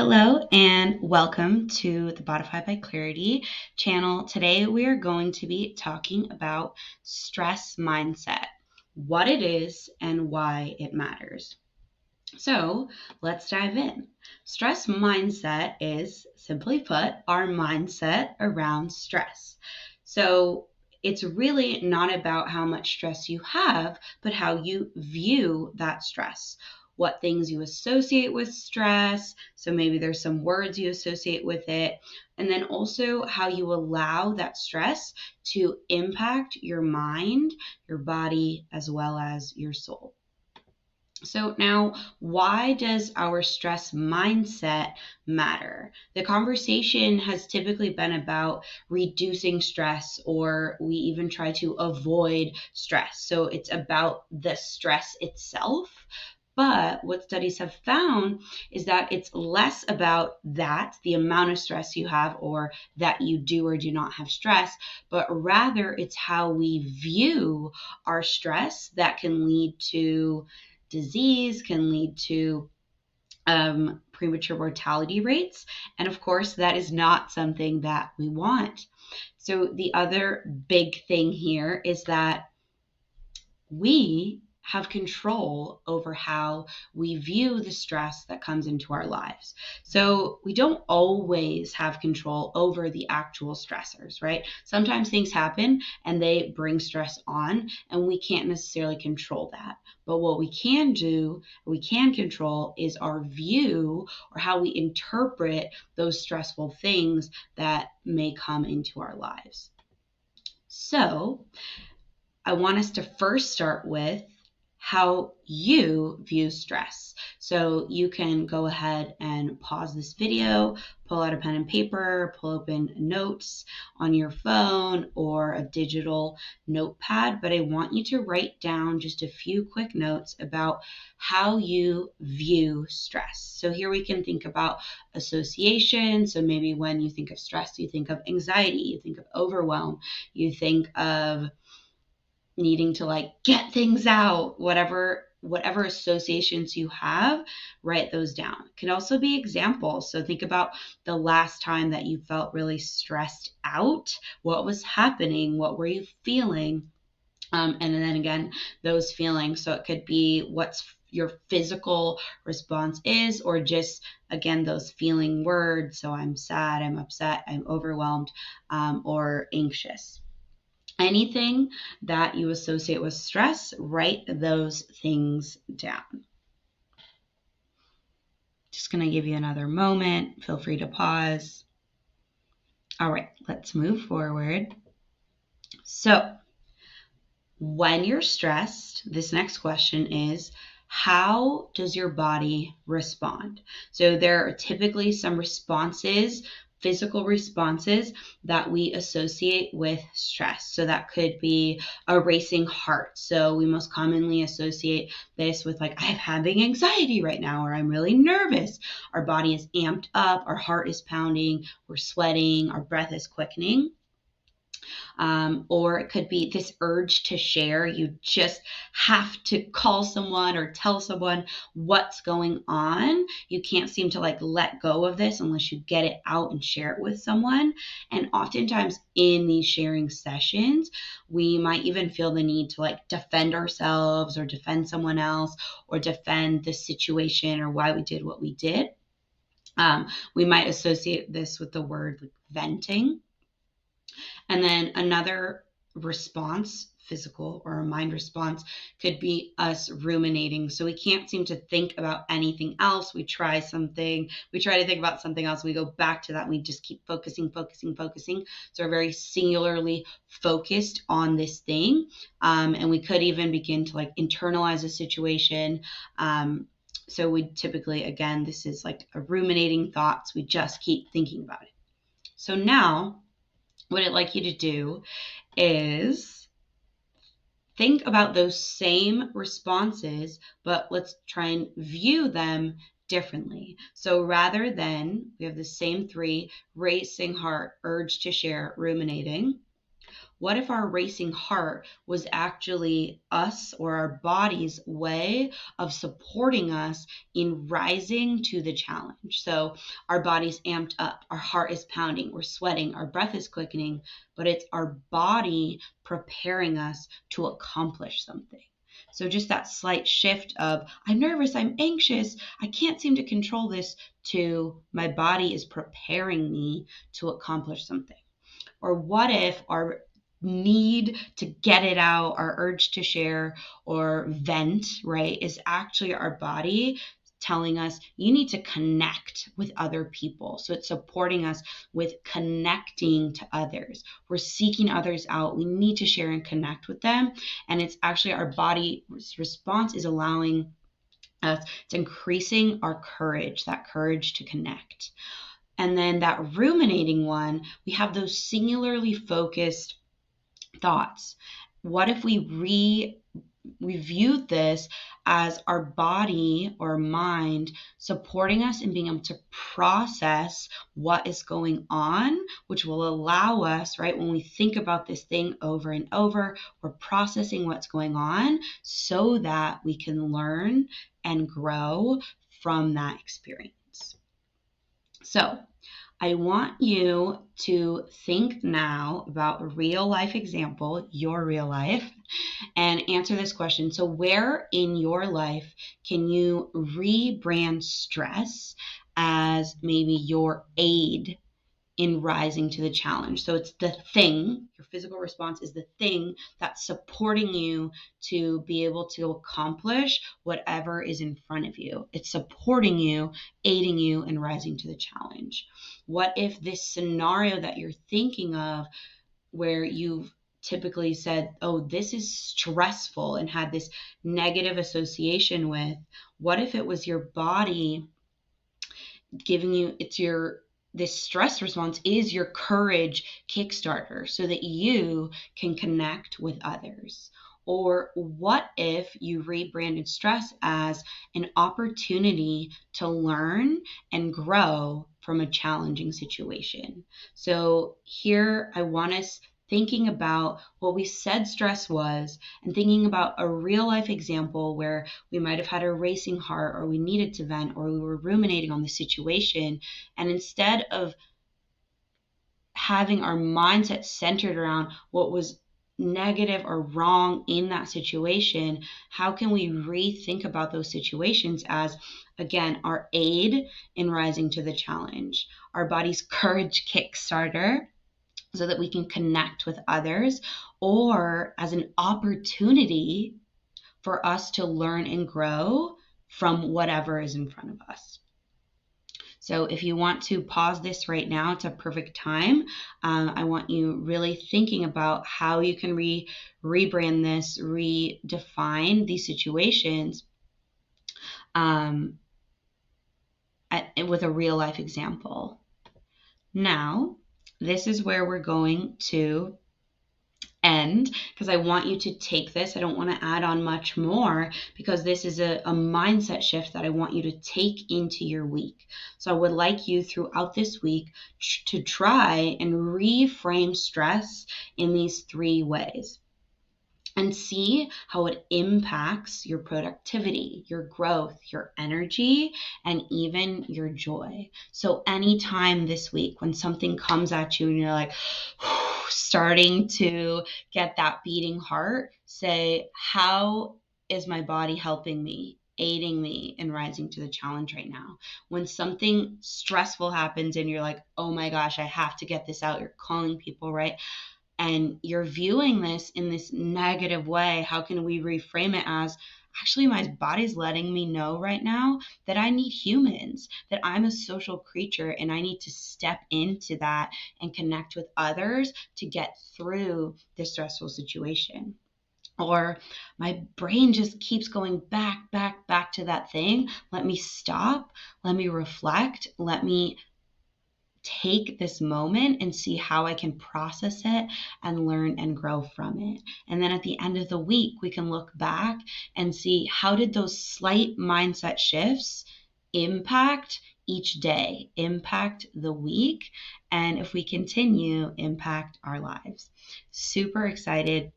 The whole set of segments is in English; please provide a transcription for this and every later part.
Hello and welcome to the Bodify by Clarity channel. Today we are going to be talking about stress mindset, what it is and why it matters. So let's dive in. Stress mindset is, simply put, our mindset around stress. So it's really not about how much stress you have, but how you view that stress. What things you associate with stress. So maybe there's some words you associate with it. And then also how you allow that stress to impact your mind, your body, as well as your soul. So now, why does our stress mindset matter? The conversation has typically been about reducing stress, or we even try to avoid stress. So it's about the stress itself. But what studies have found is that it's less about that, the amount of stress you have, or that you do or do not have stress, but rather it's how we view our stress that can lead to disease, can lead to premature mortality rates. And of course, that is not something that we want. So the other big thing here is that we have control over how we view the stress that comes into our lives. So we don't always have control over the actual stressors, right? Sometimes things happen and they bring stress on, and we can't necessarily control that. But what we can do, we can control, is our view or how we interpret those stressful things that may come into our lives. So I want us to first start with how you view stress. So you can go ahead and pause this video, pull out a pen and paper, pull open notes on your phone or a digital notepad, but I want you to write down just a few quick notes about how you view stress. So here we can think about association. So maybe when you think of stress, you think of anxiety, you think of overwhelm, you think of needing to get things out, whatever associations you have, write those down. It can also be examples. So think about the last time that you felt really stressed out. What was happening? What were you feeling? And then again, those feelings. So it could be what's your physical response is, or just, again, those feeling words. So I'm sad, I'm upset, I'm overwhelmed, or anxious. Anything that you associate with stress, write those things down. Just going to give you another moment. Feel free to pause. All right, let's move forward. So, when you're stressed, this next question is, how does your body respond? So there are typically some responses, physical responses, that we associate with stress. So that could be a racing heart. So we most commonly associate this with I'm having anxiety right now, or I'm really nervous. Our body is amped up, our heart is pounding, we're sweating, our breath is quickening. Or it could be this urge to share. You just have to call someone or tell someone what's going on. You can't seem to let go of this unless you get it out and share it with someone. And oftentimes in these sharing sessions, we might even feel the need to defend ourselves or defend someone else or defend the situation or why we did what we did. We might associate this with the word venting. And then another response, physical or a mind response, could be us ruminating. So we can't seem to think about anything else. We try to think about something else. We go back to that. We just keep focusing. So we're very singularly focused on this thing. And we could even begin to internalize a situation. So we typically, again, this is a ruminating thoughts. We just keep thinking about it. So now, what I'd like you to do is think about those same responses, but let's try and view them differently. So rather than, we have the same three: racing heart, urge to share, ruminating. What if our racing heart was actually us or our body's way of supporting us in rising to the challenge? So our body's amped up, our heart is pounding, we're sweating, our breath is quickening, but it's our body preparing us to accomplish something. So just that slight shift of I'm nervous, I'm anxious, I can't seem to control this, to my body is preparing me to accomplish something. Or what if our need to get it out, our urge to share or vent, right, is actually our body telling us you need to connect with other people. So it's supporting us with connecting to others. We're seeking others out. We need to share and connect with them. And it's actually our body's response is allowing us, it's increasing our courage, that courage to connect. And then that ruminating one, we have those singularly focused thoughts. What if we viewed this as our body or mind supporting us in being able to process what is going on, which will allow us, right, when we think about this thing over and over, we're processing what's going on so that we can learn and grow from that experience. So I want you to think now about a real life example, your real life, and answer this question. So where in your life can you rebrand stress as maybe your aid in rising to the challenge? So it's the thing, your physical response is the thing that's supporting you to be able to accomplish whatever is in front of you. It's supporting you, aiding you in rising to the challenge. What if this scenario that you're thinking of, where you've typically said, oh, this is stressful, and had this negative association with, what if it was your body giving you, this stress response is your courage kickstarter so that you can connect with others? Or what if you rebranded stress as an opportunity to learn and grow from a challenging situation? So here I want us thinking about what we said stress was, and thinking about a real life example where we might have had a racing heart, or we needed to vent, or we were ruminating on the situation. And instead of having our mindset centered around what was negative or wrong in that situation, how can we rethink about those situations as, again, our aid in rising to the challenge, our body's courage kickstarter, so that we can connect with others, or as an opportunity for us to learn and grow from whatever is in front of us. So if you want to pause this right now, it's a perfect time. I want you really thinking about how you can rebrand this, redefine these situations with a real life example. Now, this is where we're going to end, because I want you to take this. I don't want to add on much more, because this is a mindset shift that I want you to take into your week. So I would like you throughout this week to try and reframe stress in these 3 ways, and see how it impacts your productivity, your growth, your energy, and even your joy. So anytime this week when something comes at you and you're like starting to get that beating heart, say, how is my body helping me, aiding me in rising to the challenge right now? When something stressful happens and you're like, oh my gosh, I have to get this out, you're calling people, right? And you're viewing this in this negative way, how can we reframe it as, actually, my body's letting me know right now that I need humans, that I'm a social creature, and I need to step into that and connect with others to get through this stressful situation. Or my brain just keeps going back to that thing. Let me stop. Let me reflect. Let me take this moment and see how I can process it and learn and grow from it. And then at the end of the week, we can look back and see, how did those slight mindset shifts impact each day impact the week, and if we continue, impact our lives. Super excited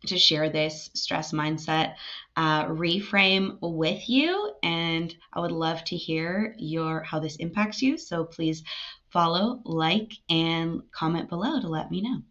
to share this stress mindset reframe with you, and I would love to hear how this impacts you. So please follow, like, and comment below to let me know.